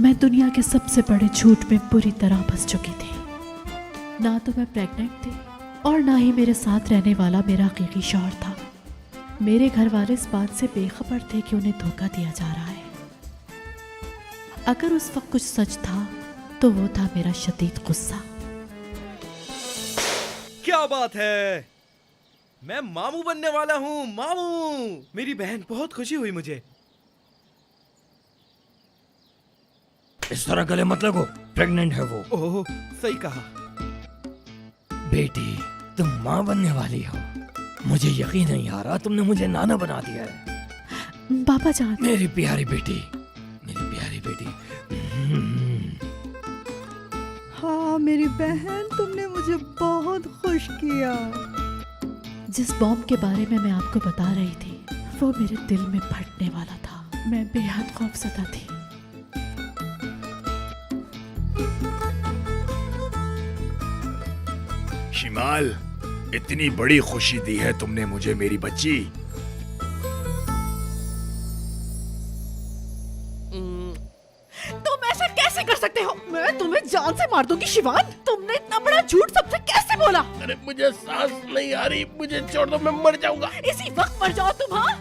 मैं दुनिया के सबसे बड़े झूठ में पूरी तरह फंस चुकी थी। ना तो मैं प्रेग्नेंट थी और ना ही मेरे साथ रहने वाला मेरा हकीकी शौहर था। मेरे घर वाले इस बात से बेखबर थे कि उन्हें धोखा दिया जा रहा है। अगर उस वक्त कुछ सच था तो वो था मेरा शदीद गुस्सा। क्या बात है, मैं मामू बनने वाला हूँ। मामू, मेरी बहन, बहुत खुशी हुई मुझे। इस तरह गले मत लगो, प्रेग्नेंट है वो। ओह, सही कहा। बेटी, तुम माँ बनने वाली हो। मुझे यकीन नहीं आ रहा तुमने मुझे नाना बना दिया है। पापा जान। मेरी प्यारी बेटी, मेरी प्यारी बेटी। हाँ मेरी बहन, तुमने मुझे बहुत खुश किया। जिस बॉम्ब के बारे में मैं आपको बता रही थी वो मेरे दिल में फटने वाला था। मैं बेहद खौफजदा थी। शिमाल, इतनी बड़ी खुशी दी है तुमने मुझे मेरी बच्ची। तुम ऐसा कैसे कर सकते हो? मैं तुम्हें जान से मार दूंगी शिवान। तुमने इतना बड़ा झूठ सबसे कैसे बोला? अरे मुझे सांस नहीं आ रही, मुझे छोड़ दो, मैं मर जाऊंगा। इसी वक्त मर जाओ तुम। हाँ,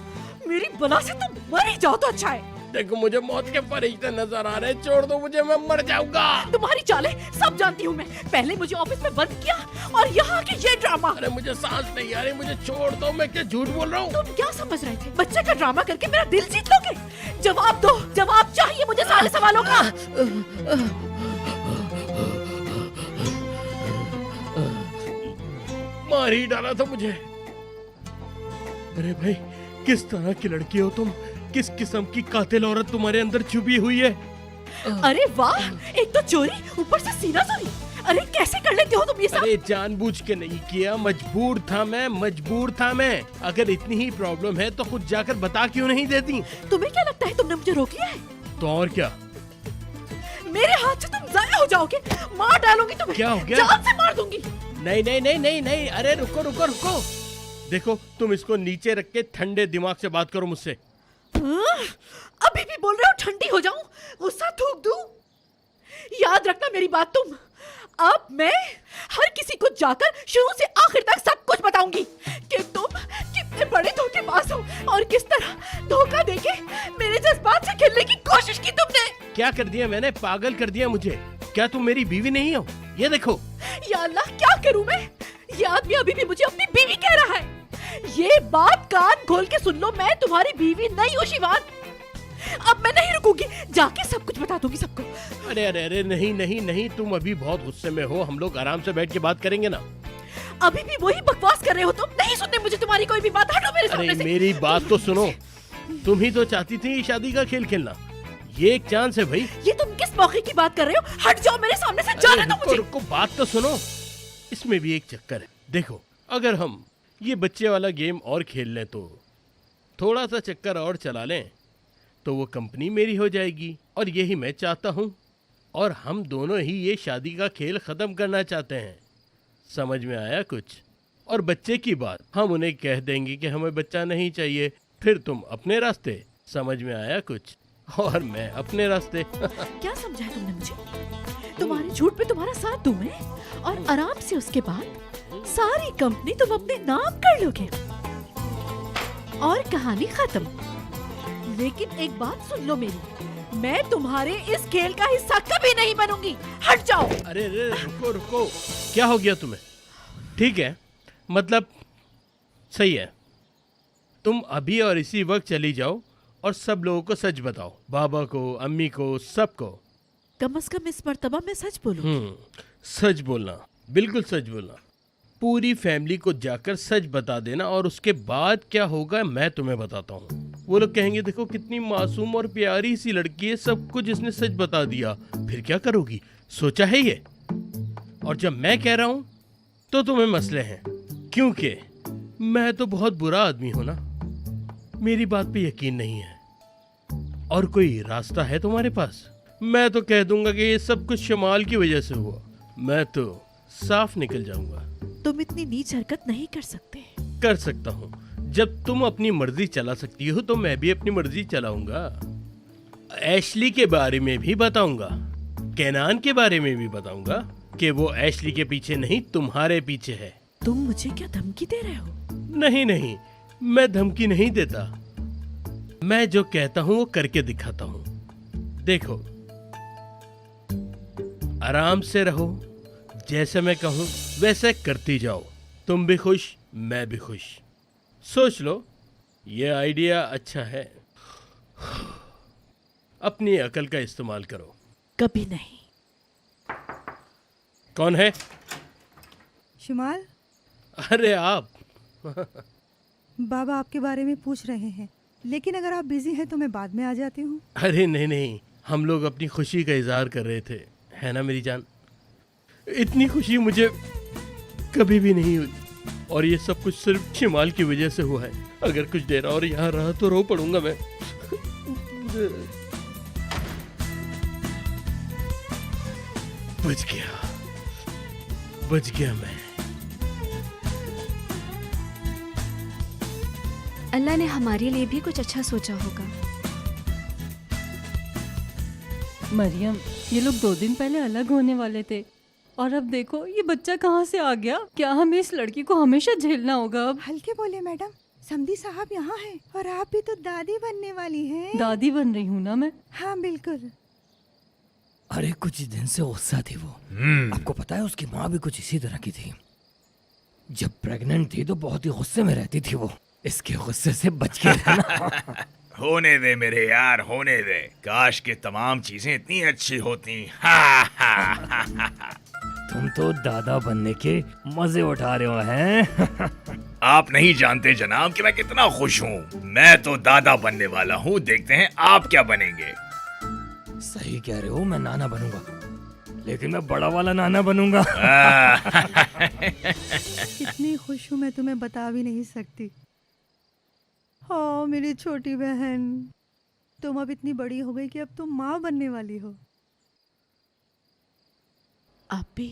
मेरी बला से तुम मर ही जाओ तो अच्छा है। देखो मुझे मौत के फरिश्ते नजर आ रहे हैं, छोड़ दो मुझे, मैं मर जाऊंगा। तुम्हारी चालें सब जानती हूँ मैं। पहले मुझे ऑफिस में बंद किया और यहाँ आके ये ड्रामा। अरे मुझे सांस नहीं आ रही, मुझे छोड़ दो। मैं क्या झूठ बोल रहा हूँ? तुम क्या समझ रहे थे? बच्चे का ड्रामा करके मेरा दिल जीत लोगे? जवाब दो, जवाब चाहिए मुझे सारे सवालों का। मार ही डाला था मुझे। अरे भाई, किस तरह की लड़की हो तुम? किस किस्म की कातिल औरत तुम्हारे अंदर छुपी हुई है? अरे वाह, एक तो चोरी, ऊपर से सीना चोरी। अरे कैसे कर लेते हो तुम ये सब? अरे जानबूझ के नहीं किया, मजबूर था मैं, मजबूर था मैं। अगर इतनी ही प्रॉब्लम है तो खुद जाकर बता क्यों नहीं देती? तुम्हें क्या लगता है तुमने मुझे रोक लिया है? तो और क्या? मेरे हाथ से तुम जाया हो जाओगे। मार डालूंगी तुम्हें। क्या हो गया? जान से मार दूंगी। नहीं नहीं नहीं नहीं नहीं, अरे रुको रुको रुको। देखो, तुम इसको नीचे रख के ठंडे दिमाग से बात करो मुझसे। अभी भी बोल रहे हो ठंडी हो जाऊं? गुस्सा थूक दूं? याद रखना मेरी बात तुम। अब मैं हर किसी को जाकर शुरू से आखिर तक सब कुछ बताऊंगी कि तुम कितने बड़े धोखेबाज हो और किस तरह धोखा देके मेरे जज्बात से खेलने की कोशिश की तुमने। क्या कर दिया मैंने? पागल कर दिया मुझे। क्या तुम मेरी बीवी नहीं हो? ये देखो। या अल्लाह, क्या करूं मैं? ये आदमी अभी भी मुझे अपनी बीवी कह रहा है। ये बात कान खोल के सुन लो, मैं तुम्हारी बीवी नहीं हूँ शिवान। अब मैं नहीं रुकूंगी, जाके सब कुछ बता दूंगी सबको। अरे अरे अरे, नहीं नहीं नहीं, तुम अभी बहुत गुस्से में हो। हम लोग आराम से बैठ के बात करेंगे ना। अभी भी वही बकवास कर रहे हो तुम। नहीं सुनने मुझे तुम्हारी कोई भी बात। हटो मेरे सामने अरे से। मेरी बात तो सुनो। तुम ही तो चाहती थी शादी का खेल खेलना। ये एक चांस है भाई। ये तुम किस मौके की बात कर रहे हो? हट जाओ मेरे सामने से, जाने दो मुझे। रुको, बात तो सुनो। इसमें भी एक चक्कर है। देखो, अगर हम ये बच्चे वाला गेम और खेल लें तो थोड़ा सा चक्कर और चला लें तो वो कंपनी मेरी हो जाएगी और यही मैं चाहता हूँ। और हम दोनों ही ये शादी का खेल ख़त्म करना चाहते हैं। समझ में आया कुछ? और बच्चे की बात, हम उन्हें कह देंगे कि हमें बच्चा नहीं चाहिए। फिर तुम अपने रास्ते। समझ में आया कुछ? और मैं अपने रास्ते। क्या समझा है तुमने मुझे? तुम्हारे झूठ पे तुम्हारा साथ दूं मैं और आराम से उसके बाद सारी कंपनी तुम अपने नाम कर लोगे और कहानी खत्म। लेकिन एक बात सुन लो मेरी, मैं तुम्हारे इस खेल का हिस्सा कभी नहीं बनूंगी। हट जाओ। अरे अरे, रुको रुको, क्या हो गया तुम्हें? ठीक है, मतलब सही है। तुम अभी और इसी वक्त चली जाओ और सब लोगों को सच बताओ। बाबा को, अम्मी को, सबको। कम से कम इस मर्तबा मैं सच बोलूं। सच बोलना, बिल्कुल सच बोलना। पूरी फैमिली को जाकर सच बता देना और उसके बाद क्या होगा मैं तुम्हें बताता हूँ। वो लोग कहेंगे देखो कितनी मासूम और प्यारी सी लड़की है, सब कुछ इसने सच बता दिया। फिर क्या करोगी? सोचा है ये? और जब मैं कह रहा हूँ तो तुम्हें मसले हैं, क्योंकि मैं तो बहुत बुरा आदमी हूं ना। मेरी बात पे यकीन नहीं है। और कोई रास्ता है तुम्हारे पास? मैं तो कह दूंगा कि ये सब कुछ शमाल की वजह से हुआ। मैं तो साफ निकल जाऊंगा। तुम इतनी नीच हरकत नहीं कर सकते। कर सकता हूँ। जब तुम अपनी मर्जी चला सकती हो तो मैं भी अपनी मर्जी चलाऊंगा। एशली के बारे में भी बताऊंगा, केनान के बारे में भी बताऊंगा कि वो एशली के पीछे नहीं तुम्हारे पीछे है। तुम मुझे क्या धमकी दे रहे हो? नहीं नहीं, मैं धमकी नहीं देता, मैं जो कहता हूं वो करके दिखाता हूं। देखो, आराम से रहो, जैसे मैं कहूं वैसे करती जाओ, तुम भी खुश मैं भी खुश। सोच लो, ये आइडिया अच्छा है, अपनी अकल का इस्तेमाल करो। कभी नहीं। कौन है? शिमाल, अरे आप। बाबा आपके बारे में पूछ रहे हैं, लेकिन अगर आप बिजी हैं तो मैं बाद में आ जाती हूँ। अरे नहीं नहीं, हम लोग अपनी खुशी का इजहार कर रहे थे, है ना मेरी जान। इतनी खुशी मुझे कभी भी नहीं हुई, और ये सब कुछ सिर्फ शिमाल की वजह से हुआ है। अगर कुछ देर और यहाँ रहा तो रो पड़ूंगा मैं। बच गया मैं। अल्लाह ने हमारे लिए भी कुछ अच्छा सोचा होगा। मरियम, ये लोग 2 दिन पहले अलग होने वाले थे और अब देखो ये बच्चा कहाँ से आ गया। क्या हमें इस लड़की को हमेशा झेलना होगा अब? हल्के बोले मैडम, समधी साहब यहाँ हैं और आप भी तो दादी बनने वाली हैं। दादी बन रही हूँ ना मैं। हाँ बिल्कुल। अरे कुछ दिन से गुस्सा थी वो। आपको पता है उसकी माँ भी कुछ इसी तरह की थी। जब प्रेग्नेंट थी तो बहुत ही गुस्से में रहती थी वो। इसके गुस्से से बच के रहना। होने दे मेरे यार, होने दे। काश के तमाम चीजें इतनी अच्छी होती। तुम तो दादा बनने के मजे उठा रहे हो हैं। आप नहीं जानते जनाब कि मैं कितना खुश हूँ। मैं तो दादा बनने वाला हूँ, देखते हैं आप क्या बनेंगे। सही कह रहे हो, मैं नाना बनूंगा, लेकिन मैं बड़ा वाला नाना बनूंगा। कितनी खुश हूँ मैं तुम्हें बता भी नहीं सकती। हाँ मेरी छोटी बहन, तुम अब इतनी बड़ी हो गई कि अब तुम माँ बनने वाली हो। आप भी?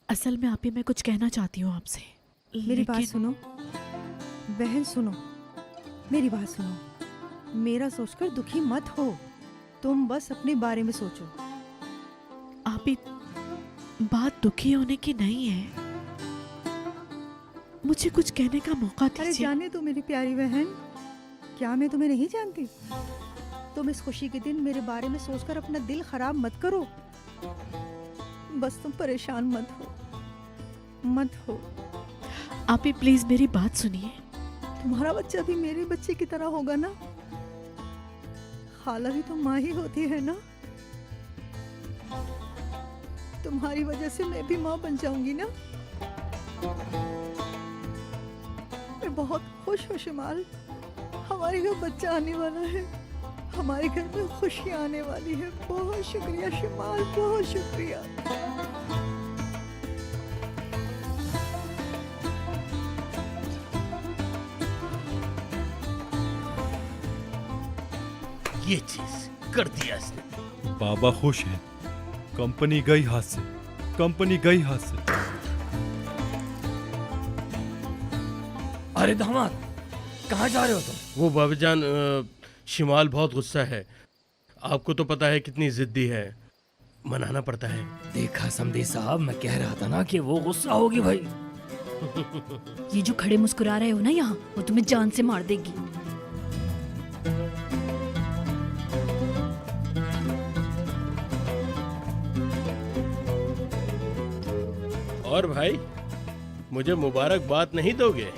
असल में आप ही, मैं कुछ कहना चाहती हूँ आपसे। मेरी बात लेकिन- सुनो बहन, सुनो मेरी बात सुनो। मेरा सोचकर दुखी मत हो, तुम बस अपने बारे में सोचो। आप ही, बात दुखी होने की नहीं है, मुझे कुछ कहने का मौका अरे दीजिए। जाने दो मेरी प्यारी बहन, क्या मैं तुम्हें नहीं जानती? तुम इस खुशी के दिन मेरे बारे में सोचकर अपना दिल खराब मत करो। बस तुम परेशान मत हो। आप ही प्लीज मेरी बात सुनिए। तुम्हारा बच्चा भी मेरे बच्चे की तरह होगा ना? खाला भी तो माँ ही होती है ना? तुम्हारी वजह से मैं भी माँ बन जाऊंगी ना? मैं बहुत खुश हूँ शिमाल, हमारे घर बच्चा आने वाला है, हमारे घर में खुशियाँ आने वाली है। बहुत शुक्रिया शिमाल, बहुत शुक्रिया। ये चीज कर दिया इसने। बाबा खुश हैं, कंपनी गई हाथ से, कंपनी गई हाथ से। अरे दामाद, कहाँ जा रहे हो तुम? वो बाबाजान, शिमाल बहुत गुस्सा है, आपको तो पता है कितनी जिद्दी है, मनाना पड़ता है। देखा समधी साहब, मैं कह रहा था ना कि वो गुस्सा होगी भाई। ये जो खड़े मुस्कुरा रहे हो ना यहाँ, वो तुम्हें जान से मार देगी। और भाई, मुझे मुबारकबाद नहीं दोगे?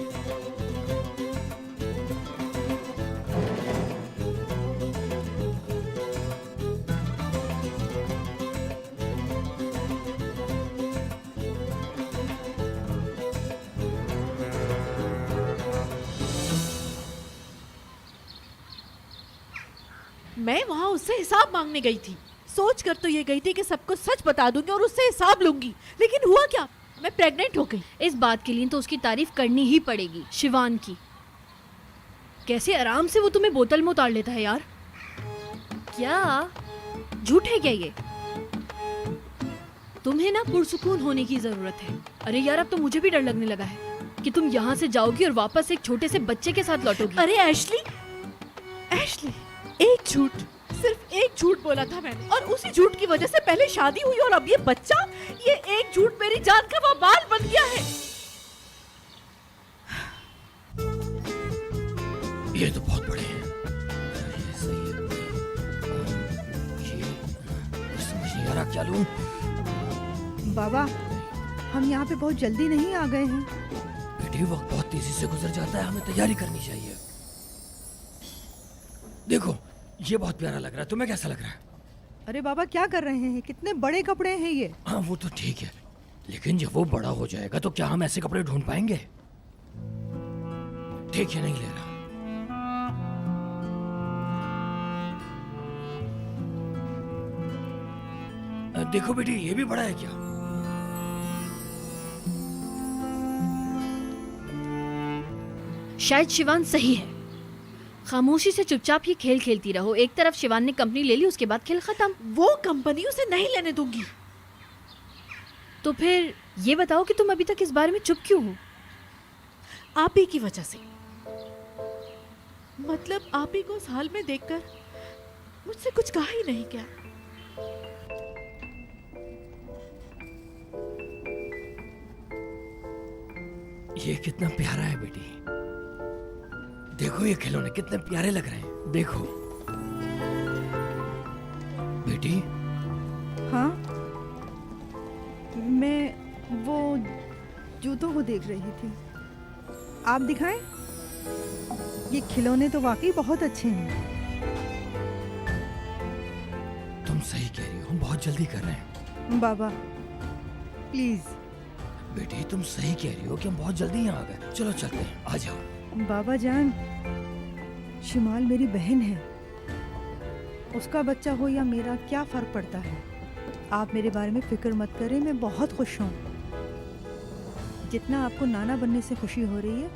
मैं वहाँ उससे हिसाब मांगने गई थी, सोच कर तो ये गई थी कि सबको सच बता दूंगी और उससे हिसाब लूंगी, लेकिन हुआ क्या, मैं प्रेग्नेंट हो गई। इस बात के लिए तो उसकी तारीफ करनी ही पड़ेगी, शिवान की। कैसे आराम से वो तुम्हें बोतल में उतार लेता है यार। क्या झूठ है क्या ये? तुम्हें ना पुरसुकून होने की जरूरत है। अरे यार, अब तो मुझे भी डर लगने लगा है। कि तुम यहाँ से जाओगी और वापस एक छोटे से बच्चे के साथ लौटोगी। अरे एशली, एशली, एक झूठ, सिर्फ एक झूठ बोला था मैंने, और उसी झूठ की वजह से पहले शादी हुई और अब ये बच्चा, ये एक झूठ मेरी जान का वबाल बन गया है। ये तो बहुत बड़े हैं। ये सही है। ये समझ नहीं आ रहा क्या लूं। बाबा, हम यहाँ पे बहुत जल्दी नहीं आ गए हैं। बेटी, वक्त बहुत तेजी से गुजर जाता है, हमें तैयारी करनी चाहिए। देखो, ये बहुत प्यारा लग रहा है, तुम्हें कैसा लग रहा है? अरे बाबा, क्या कर रहे हैं? कितने बड़े कपड़े हैं ये। हाँ, वो तो ठीक है, लेकिन जब वो बड़ा हो जाएगा तो क्या हम ऐसे कपड़े ढूंढ पाएंगे? ठीक है, नहीं ले रहा। देखो बेटी, ये भी बड़ा है क्या? शायद शिवान सही है। खामोशी से चुपचाप ये खेल खेलती रहो। एक तरफ शिवान ने कंपनी ले ली, उसके बाद खेल खत्म। वो कंपनी उसे नहीं लेने दूंगी। तो फिर ये बताओ कि तुम अभी तक इस बारे में चुप क्यों हो? आप ही की वजह से। मतलब आप ही को उस हाल में देखकर मुझसे कुछ कहा ही नहीं क्या? ये कितना प्यारा है बेटी। देखो, ये खिलौने कितने प्यारे लग रहे हैं। देखो बेटी। हाँ, मैं वो जूतों को देख रही थी। आप दिखाएं। ये खिलौने तो वाकई बहुत अच्छे हैं। तुम सही कह रही हो, हम बहुत जल्दी कर रहे हैं। बाबा प्लीज। बेटी, तुम सही कह रही हो कि हम बहुत जल्दी यहाँ आ गए। चलो चलते हैं, आ जाओ। बाबा जान, शिमाल मेरी बहन है। उसका बच्चा हो या मेरा, क्या फर्क पड़ता है? आप मेरे बारे में फिक्र मत करें, मैं बहुत खुश हूँ। जितना आपको नाना बनने से खुशी हो रही है,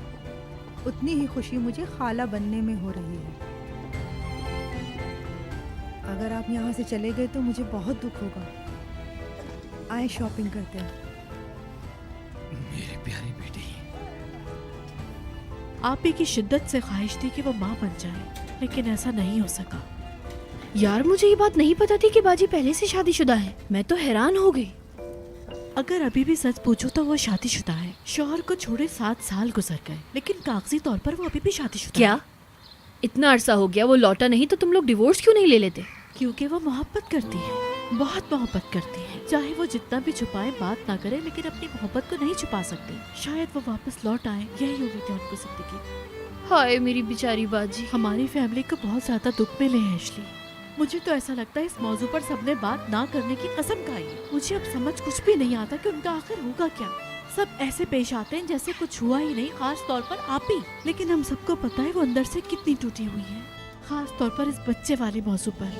उतनी ही खुशी मुझे खाला बनने में हो रही है। अगर आप यहाँ से चले गए तो मुझे बहुत दुख होगा। आए शॉपिंग करते हैं। मेरी प्यारी बेटी। आप ही की शिद्दत से ख्वाहिश थी कि वो माँ बन जाए, लेकिन ऐसा नहीं हो सका। यार, मुझे ये बात नहीं पता थी कि बाजी पहले से शादीशुदा है। मैं तो हैरान हो गई। अगर अभी भी सच पूछो तो वो शादीशुदा है। शौहर को छोड़े 7 साल गुजर गए, लेकिन कागजी तौर पर वो अभी भी शादीशुदा क्या? है। इतना अरसा हो गया, वो लौटा नहीं तो तुम लोग डिवोर्स क्यों नहीं ले लेते? क्योंकि वो मोहब्बत करती है, बहुत मोहब्बत करती है। चाहे वो जितना भी छुपाए, बात ना करे, लेकिन अपनी मोहब्बत को नहीं छुपा सकती। शायद वो वापस लौट आए, यही होगी थी उनको जिंदगी। हाय मेरी बेचारी बाजी। हमारी फैमिली को बहुत ज्यादा दुख मिले हैं एशली। मुझे तो ऐसा लगता है इस मौजू पर सबने बात ना करने की कसम खाई है। मुझे अब समझ कुछ भी नहीं आता कि उनका आखिर होगा क्या। सब ऐसे पेश आते हैं जैसे कुछ हुआ ही नहीं, खास तौर पर आप ही। लेकिन हम सबको पता है वो अंदर से कितनी टूटी हुई है, खास तौर पर इस बच्चे वाले मौजू पर।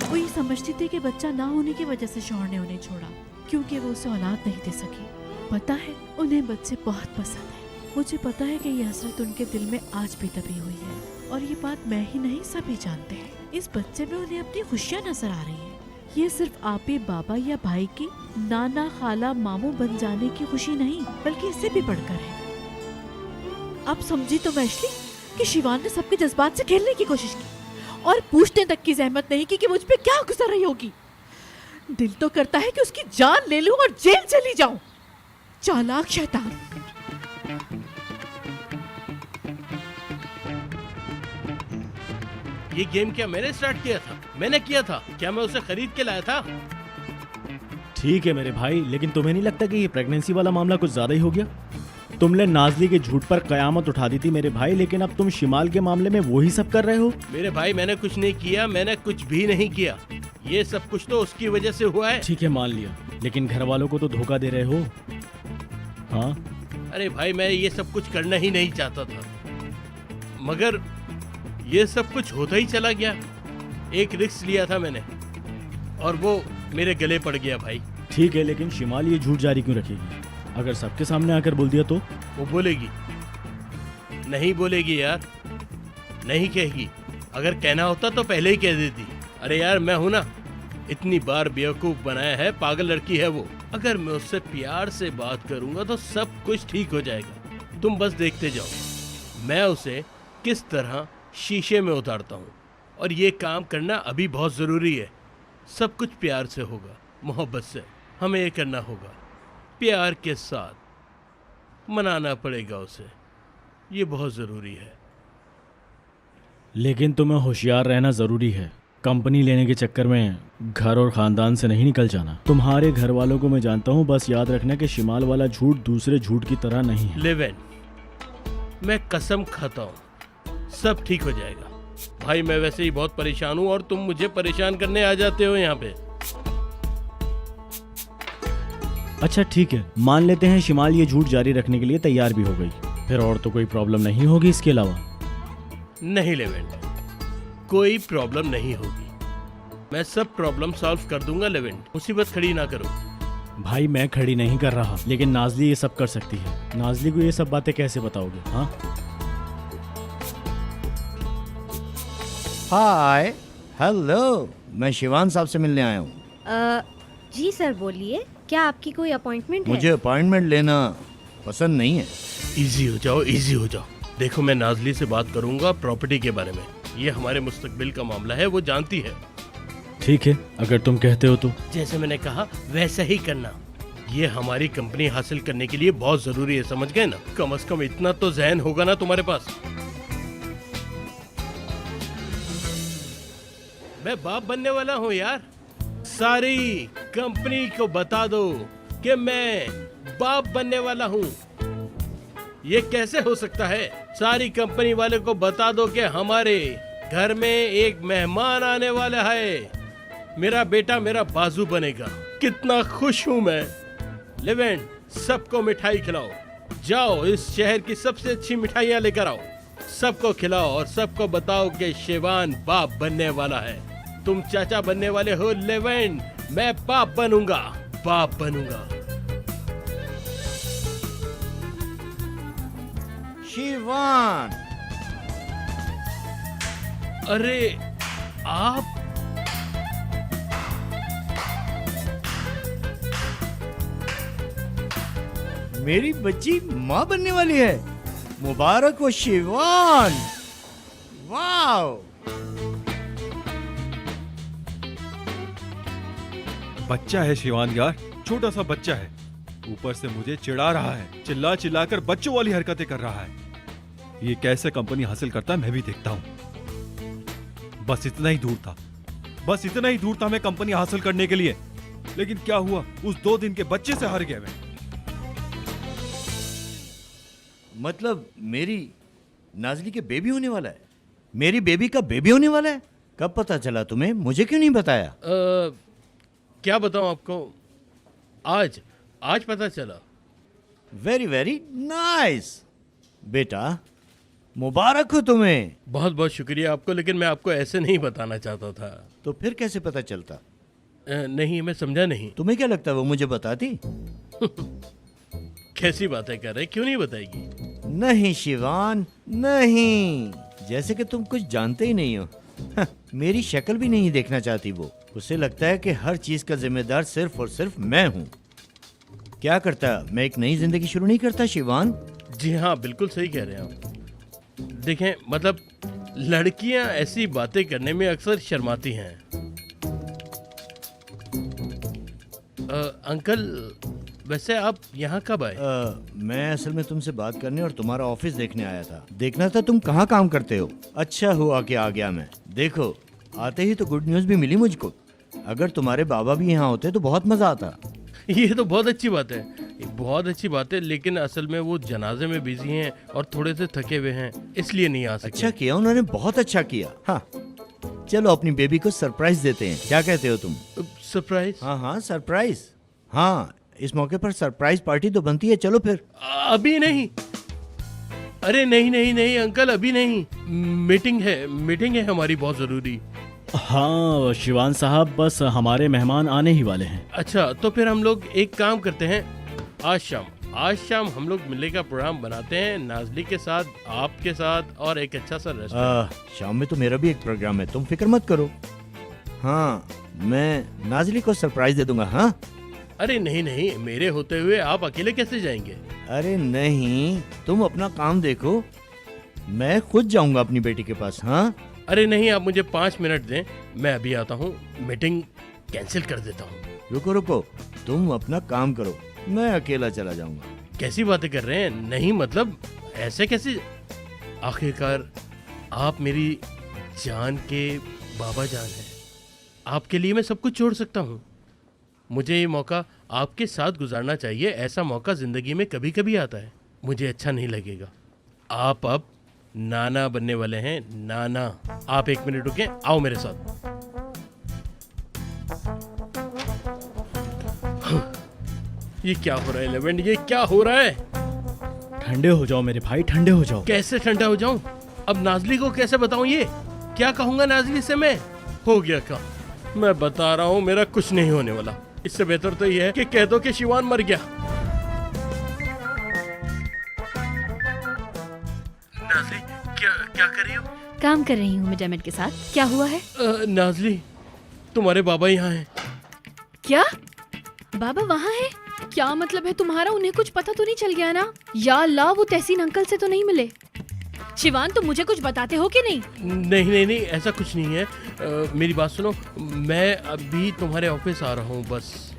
वो ये समझती थी कि बच्चा ना होने की वजह से शौहर ने उन्हें छोड़ा, क्योंकि वो उसे औलाद नहीं दे सकी। पता है, उन्हें बच्चे बहुत पसंद है। मुझे पता है कि ये हसरत उनके दिल में आज भी दबी हुई है, और ये बात मैं ही नहीं, सभी जानते हैं। इस बच्चे में उन्हें अपनी खुशियाँ नजर आ रही है। ये सिर्फ आप ही बाबा या भाई की नाना खाला मामू बन जाने की खुशी नहीं, बल्कि इससे भी बढ़कर है। अब समझी तो वैशली कि शिवान ने सबके जज्बात से खेलने की कोशिश की, और पूछने तक की जहमत नहीं की कि मुझ पे क्या गुजर रही होगी। दिल तो करता है कि उसकी जान ले लूं और जेल चली जाऊं। चालाक शैतान। ये गेम क्या मैंने स्टार्ट किया था? मैंने किया था क्या? मैं उसे खरीद के लाया था? ठीक है मेरे भाई, लेकिन तुम्हें नहीं लगता कि ये प्रेगनेंसी वाला मामला कुछ ज्यादा ही हो गया? तुमने नाजली के झूठ पर कयामत उठा दी थी मेरे भाई, लेकिन अब तुम शिमाल के मामले में वही सब कर रहे हो। मेरे भाई, मैंने कुछ नहीं किया, मैंने कुछ भी नहीं किया। ये सब कुछ तो उसकी वजह से हुआ है। ठीक है, मान लिया, लेकिन घर वालों को तो धोखा दे रहे हो। हाँ, अरे भाई, मैं ये सब कुछ करना ही नहीं चाहता था, मगर ये सब कुछ होता ही चला गया। एक रिस्क लिया था मैंने, और वो मेरे गले पड़ गया भाई। ठीक है, लेकिन शिमाल ये झूठ जारी क्यों रखेगी? अगर सबके सामने आकर बोल दिया तो? वो बोलेगी। नहीं बोलेगी यार, नहीं कहेगी। अगर कहना होता तो पहले ही कह देती। अरे यार, मैं हूं ना, इतनी बार बेवकूफ बनाया है, पागल लड़की है वो। अगर मैं उससे प्यार से बात करूंगा तो सब कुछ ठीक हो जाएगा। तुम बस देखते जाओ मैं उसे किस तरह शीशे में उतारता हूँ। और ये काम करना अभी बहुत ज़रूरी है। सब कुछ प्यार से होगा, मोहब्बत से। हमें ये करना होगा प्यार के साथ, मनाना पड़ेगा उसे। ये बहुत ज़रूरी है। लेकिन तुम्हें होशियार रहना ज़रूरी है। कंपनी लेने के चक्कर में घर और ख़ानदान से नहीं निकल जाना। तुम्हारे घर वालों को मैं जानता हूँ, बस याद रखना कि शिमाल वाला झूठ दूसरे झूठ की तरह नहीं है। लेवेन, मैं कसम खाता हूँ सब ठीक हो जाएगा। भाई मैं वैसे ही बहुत परेशान हूँ और तुम मुझे परेशान करने आ जाते हो यहाँ पे। अच्छा ठीक है, मान लेते हैं शिमाल ये झूठ जारी रखने के लिए तैयार भी हो गई, फिर और तो कोई प्रॉब्लम नहीं होगी इसके अलावा? नहीं लेवेंट, कोई प्रॉब्लम नहीं होगी। मैं सब प्रॉब्लम सॉल्व कर दूंगा लेवेंट, मुसीबत खड़ी ना करो। भाई मैं खड़ी नहीं कर रहा, लेकिन नाजली ये सब कर सकती है। नाजली को ये सब बातें कैसे बताओगे? हाँ हाय हेलो, मैं शिवान साहब से मिलने आया हूँ। जी सर बोलिए, क्या आपकी कोई अपॉइंटमेंट है? मुझे अपॉइंटमेंट लेना पसंद नहीं है। इजी हो जाओ, इजी हो जाओ। देखो मैं नाजली से बात करूंगा प्रॉपर्टी के बारे में। ये हमारे मुस्तकबिल का मामला है, वो जानती है। ठीक है, अगर तुम कहते हो तो। जैसे मैंने कहा वैसा ही करना। ये हमारी कंपनी हासिल करने के लिए बहुत जरूरी है, समझ गए ना? कम से कम इतना तो ज़हन होगा ना तुम्हारे पास। मैं बाप बनने वाला हूँ यार। सारी कंपनी को बता दो कि मैं बाप बनने वाला हूँ। ये कैसे हो सकता है? सारी कंपनी वाले को बता दो कि हमारे घर में एक मेहमान आने वाला है। मेरा बेटा मेरा बाजू बनेगा। कितना खुश हूँ मैं। लेवेंट, सबको मिठाई खिलाओ। जाओ इस शहर की सबसे अच्छी मिठाइयाँ लेकर आओ, सबको खिलाओ और सबको बताओ कि शिवान बाप बनने वाला है। तुम चाचा बनने वाले हो लेवेंट, मैं बाप बनूंगा, बाप बनूंगा। शिवान, अरे आप मेरी बच्ची माँ बनने वाली है। मुबारक हो शिवान। वाह, बच्चा है शिवान यार, छोटा सा बच्चा है। ऊपर से मुझे चिढ़ा रहा है, चिल्ला चिल्ला कर बच्चों वाली हरकतें कर रहा है। ये कैसे कंपनी हासिल करता है मैं भी देखता हूँ। बस इतना ही दूर था, बस इतना ही दूर था मैं कंपनी हासिल करने के लिए। लेकिन क्या हुआ, उस 2 दिन के बच्चे से हार गया मैं। मतलब मेरी नाजली के बेबी होने वाला है? मेरी बेबी का बेबी होने वाला है? कब पता चला तुम्हें? मुझे क्यों नहीं बताया? क्या बताऊं आपको, आज पता चला। वेरी वेरी नाइस बेटा, मुबारक हो तुम्हें। बहुत बहुत शुक्रिया आपको, लेकिन मैं आपको ऐसे नहीं बताना चाहता था। तो फिर कैसे पता चलता? नहीं, मैं समझा नहीं। तुम्हें क्या लगता है वो मुझे बताती? कैसी बातें कर रहे, क्यों नहीं बताएगी? नहीं शिवान नहीं, जैसे कि तुम कुछ जानते ही नहीं हो। मेरी शक्ल भी नहीं देखना चाहती वो। उसे लगता है कि हर चीज का जिम्मेदार सिर्फ और सिर्फ मैं हूँ। क्या करता, मैं एक नई जिंदगी शुरू नहीं करता शिवान? जी हाँ, बिल्कुल सही कह रहे हैं आप। देखें, मतलब लड़कियां ऐसी बातें करने में अक्सर शर्माती हैं। अंकल, वैसे आप यहाँ कब आए? मैं असल में तुमसे बात करने और तुम्हारा ऑफिस देखने आया था। देखना था तुम कहाँ काम करते हो। अच्छा हुआ कि आ गया मैं। देखो, आते ही तो गुड न्यूज़ भी मिली मुझको। अगर तुम्हारे बाबा भी यहाँ होते तो बहुत मजा आता। ये तो बहुत अच्छी बात है, बहुत अच्छी बात है, लेकिन असल में वो जनाजे में बिजी हैं और थोड़े से थके हुए हैं, इसलिए नहीं आ सके। अच्छा किया उन्होंने, बहुत अच्छा किया। हाँ चलो अपनी बेबी को सरप्राइज देते हैं, क्या कहते हो तुम? सरप्राइज? हाँ हाँ सरप्राइज। हाँ, इस मौके पर सरप्राइज पार्टी तो बनती है। चलो फिर। अभी नहीं। अरे नहीं नहीं नहीं अंकल, अभी नहीं। मीटिंग है हमारी बहुत जरूरी। हाँ शिवान साहब, बस हमारे मेहमान आने ही वाले हैं। अच्छा, तो फिर हम लोग एक काम करते हैं, आज शाम हम लोग मिलने का प्रोग्राम बनाते हैं, नाजली के साथ, आपके साथ, और एक अच्छा सा रेस्टोरेंट। शाम में तो मेरा भी एक प्रोग्राम है, तुम फिक्र मत करो। हाँ, मैं नाजली को सरप्राइज दे दूंगा। हाँ अरे नहीं नहीं, मेरे होते हुए आप अकेले कैसे जाएंगे? अरे नहीं, तुम अपना काम देखो, मैं खुद जाऊंगा अपनी बेटी के पास। हाँ अरे नहीं, आप मुझे 5 मिनट दें, मैं अभी आता हूँ, मीटिंग कैंसिल कर देता हूँ। रुको रुको, तुम अपना काम करो, मैं अकेला चला जाऊंगा। कैसी बातें कर रहे हैं? नहीं मतलब ऐसे कैसे? आखिरकार आप मेरी जान के बाबा जान हैं। आपके लिए मैं सब कुछ छोड़ सकता हूँ। मुझे ये मौका आपके साथ गुजारना चाहिए। ऐसा मौका ज़िंदगी में कभी कभी आता है। मुझे अच्छा नहीं लगेगा। आप अब नाना बनने वाले हैं, नाना। आप 1 मिनट रुकें, आओ मेरे साथ। ये क्या हो रहा है लेवेंट? ये क्या हो रहा है? ठंडे हो जाओ मेरे भाई, ठंडे हो जाओ। कैसे ठंडा हो जाऊं? अब नाजली को कैसे बताऊं? ये क्या कहूंगा नाजली से मैं? हो गया काम। मैं बता रहा हूं, मेरा कुछ नहीं होने वाला। इससे बेहतर तो ये है कि कह दो कि शिवान मर गया। नाजली क्या कर रही हो? काम कर रही हूँ मैं डेमिट के साथ। क्या हुआ है? नाजली, तुम्हारे बाबा यहाँ हैं। क्या बाबा वहाँ है? क्या मतलब है तुम्हारा? उन्हें कुछ पता तो नहीं चल गया ना? या अल्लाह, वो तहसीन अंकल से तो नहीं मिले? शिवान, तुम मुझे कुछ बताते हो कि नहीं? नहीं, ऐसा कुछ नहीं है। मेरी बात सुनो, मैं अभी तुम्हारे ऑफिस आ रहा हूँ बस।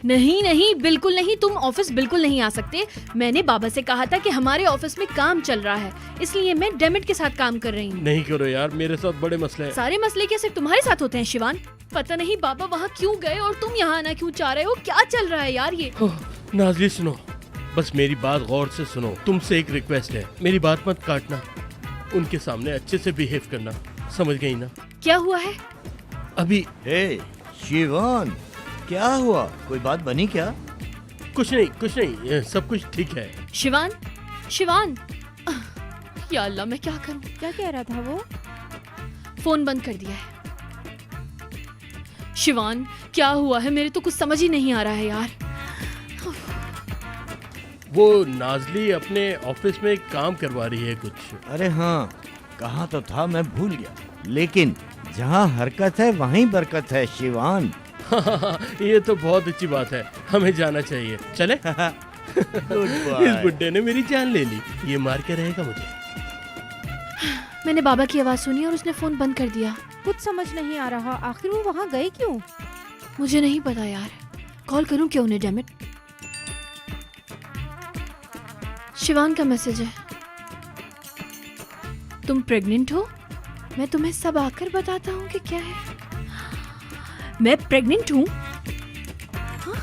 नहीं, बिल्कुल नहीं। तुम ऑफिस बिल्कुल नहीं आ सकते। मैंने बाबा से कहा था कि हमारे ऑफिस में काम चल रहा है, इसलिए मैं डेमिट के साथ काम कर रही हूँ। नहीं करो यार, मेरे साथ बड़े मसले हैं। सारे मसले क्या सिर्फ तुम्हारे साथ होते हैं शिवान? पता नहीं बाबा वहाँ क्यों गए और तुम यहाँ आना क्यों चाह रहे हो? क्या चल रहा है यार ये? नाजली सुनो, बस मेरी बात गौर से सुनो। तुमसे एक रिक्वेस्ट है, मेरी बात मत काटना। उनके सामने अच्छे से बिहेव करना, समझ गई ना? क्या हुआ है? अभी शिवान, क्या हुआ? कोई बात बनी क्या? कुछ नहीं, सब कुछ ठीक है। शिवान, या अल्लाह, मैं क्या करूं? क्या कह रहा था वो? फोन बंद कर दिया है। शिवान, क्या हुआ है? मेरे तो कुछ समझ ही नहीं आ रहा है यार। वो नाजली अपने ऑफिस में काम करवा रही है कुछ। अरे हाँ, कहा तो था, मैं भूल गया। लेकिन जहाँ हरकत है वहीं बरकत है शिवान। ये तो बहुत अच्छी बात है, हमें जाना चाहिए। चले? इस बुड्ढे ने मेरी जान ले ली, ये मार के रहेगा मुझे। मैंने बाबा की आवाज सुनी और उसने फोन बंद कर दिया। कुछ समझ नहीं आ रहा, आखिर वो वहाँ गए क्यों? मुझे नहीं पता यार। कॉल करूं क्या उन्हें? डेमिट, शिवान का मैसेज है। तुम प्रेग्नेंट हो? मैं तुम्हें सब आकर बताता हूँ कि क्या है। मैं प्रेग्नेंट हूँ? हाँ?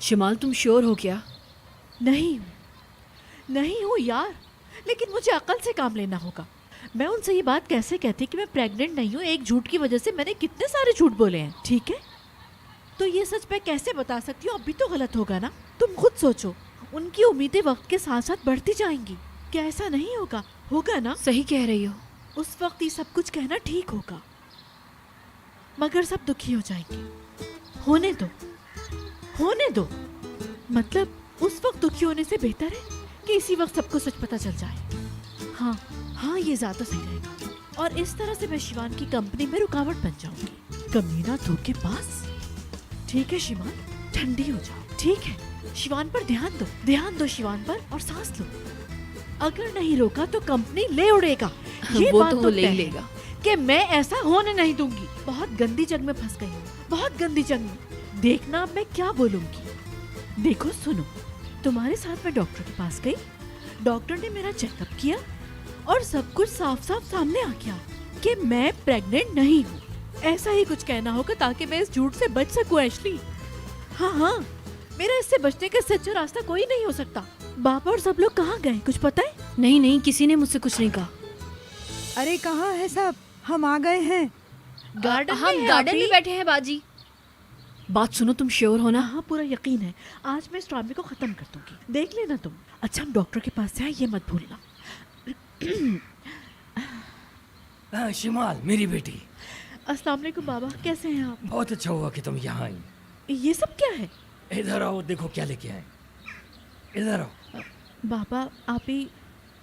शिमाल, तुम श्योर हो क्या? नहीं हूँ यार, लेकिन मुझे अकल से काम लेना होगा। मैं उनसे ये बात कैसे कहती कि मैं प्रेग्नेंट नहीं हूँ? एक झूठ की वजह से मैंने कितने सारे झूठ बोले हैं, ठीक है? तो ये सच मैं कैसे बता सकती हूँ? अब भी तो गलत होगा ना? तुम खुद सोचो, उनकी उम्मीदें वक्त के साथ साथ बढ़ती जाएंगी। क्या ऐसा नहीं होगा? होगा ना? सही कह रही हो। उस वक्त ये सब कुछ कहना ठीक होगा, मगर सब दुखी हो जाएंगे। होने दो। मतलब उस वक्त दुखी होने से बेहतर है कि इसी वक्त सबको सच पता चल जाए। हाँ, ये ज्यादा सही रहेगा। और इस तरह से मैं शिवान की कंपनी में रुकावट बन जाऊंगी। कमीना धोखेबाज। ठीक है शिवान, ठंडी हो जाओ। ठीक है, शिवान पर ध्यान दो शिवान पर, और सांस लो। अगर नहीं रोका तो कंपनी ले उड़ेगा। ये वो बात तो तय ले है लेगा कि मैं ऐसा होने नहीं दूंगी। बहुत गंदी जंग में फंस गई हूँ, बहुत गंदी जंग में। देखना अब मैं क्या बोलूंगी। देखो सुनो, तुम्हारे साथ मैं डॉक्टर के पास गई, डॉक्टर ने मेरा चेकअप किया और सब कुछ साफ साफ सामने आ गया कि मैं प्रेग्नेंट नहीं हूँ। ऐसा ही कुछ कहना होगा ताकि मैं इस झूठ से बच सकूं एशली। हाँ, मेरा इससे बचने का सच्चा रास्ता कोई नहीं हो सकता। बाबा और सब लोग कहाँ गए, कुछ पता है? नहीं, किसी ने मुझसे कुछ नहीं कहा। अरे कहाँ है सब? हम आ गए हैं। हम गार्डन में बैठे हैं बाजी। बात सुनो, तुम श्योर हो ना? हाँ, पूरा यकीन है। आज मैं इस ड्रामे को खत्म कर दूंगी, देख लेना तुम। अच्छा, हम डॉक्टर के पास से आए, ये मत भूलना। शिमाल, मेरी बेटी। अस्सलाम वालेकुम बाबा, कैसे हैं आप? बहुत अच्छा हुआ कि तुम यहाँ आई। ये सब क्या है? इधर आओ, देखो क्या लेके आए। इधर आओ। बाबा,